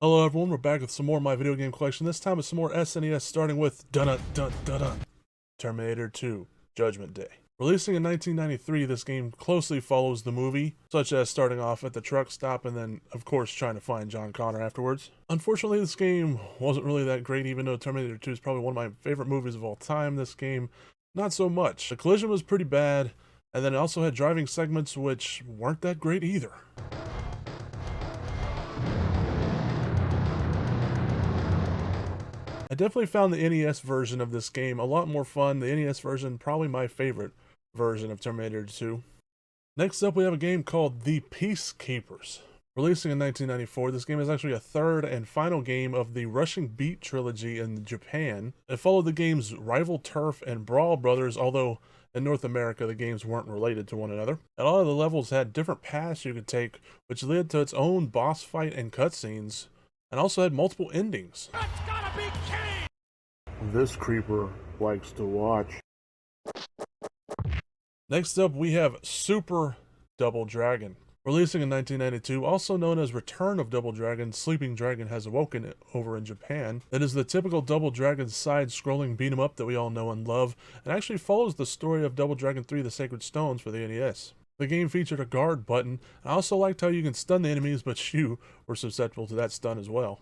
Hello everyone, we're back with some more of my video game collection. This time with some more SNES, starting with Terminator 2, Judgment Day. Releasing in 1993, this game closely follows the movie, such as starting off at the truck stop and then, of course, trying to find John Connor afterwards. Unfortunately, this game wasn't really that great, even though Terminator 2 is probably one of my favorite movies of all time. This game, not so much. The collision was pretty bad, and then it also had driving segments which weren't that great either. I definitely found the NES version of this game a lot more fun. The NES version, probably my favorite version of Terminator 2. Next up, we have a game called The Peacekeepers. Releasing in 1994, this game is actually a third and final game of the Rushing Beat trilogy in Japan. It followed the games Rival Turf and Brawl Brothers, although in North America the games weren't related to one another. And all of the levels had different paths you could take, which led to its own boss fight and cutscenes, and also had multiple endings. This creeper likes to watch. Next up, we have Super Double Dragon. Releasing in 1992, also known as Return of Double Dragon, Sleeping Dragon Has Awoken over in Japan. It is the typical Double Dragon side-scrolling beat-em-up that we all know and love, and actually follows the story of Double Dragon 3 The Sacred Stones for the NES. The game featured a guard button. I also liked how you can stun the enemies, but you were susceptible to that stun as well.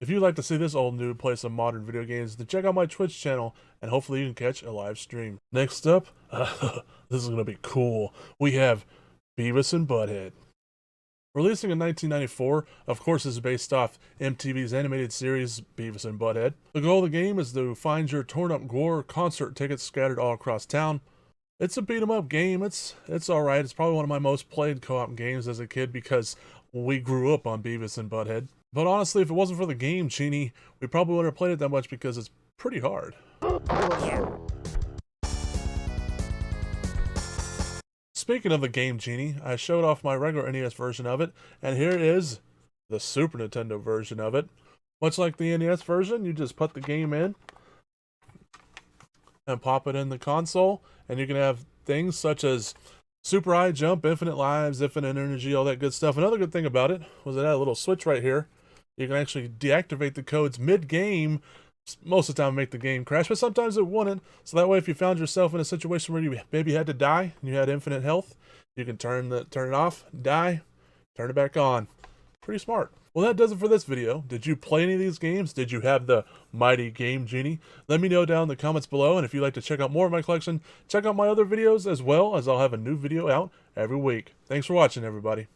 If you'd like to see this old dude play some modern video games, then check out my Twitch channel, and hopefully you can catch a live stream. Next up, this is going to be cool, we have Beavis and Butt-Head. Releasing in 1994, of course this is based off MTV's animated series, Beavis and Butt-Head. The goal of the game is to find your torn-up gore concert tickets scattered all across town. It's a beat-em-up game, it's alright, it's probably one of my most played co-op games as a kid because we grew up on Beavis and Butt-Head. But honestly, if it wasn't for the game, Genie, we probably wouldn't have played it that much because it's pretty hard. Speaking of the game Genie, I showed off my regular NES version of it, and here is the Super Nintendo version of it. Much like the NES version, you just put the game in and pop it in the console, and you can have things such as super high jump, infinite lives, infinite energy, all that good stuff. Another good thing about it was it had a little switch right here. You can actually deactivate the codes mid-game. Most of the time make the game crash, but sometimes it wouldn't. So that way if you found yourself in a situation where you maybe had to die and you had infinite health, you can turn it off, die, turn it back on. Pretty smart. Well, that does it for this video. Did you play any of these games? Did you have the mighty Game Genie? Let me know down in the comments below, and if you'd like to check out more of my collection, check out my other videos as well, as I'll have a new video out every week. Thanks for watching, everybody.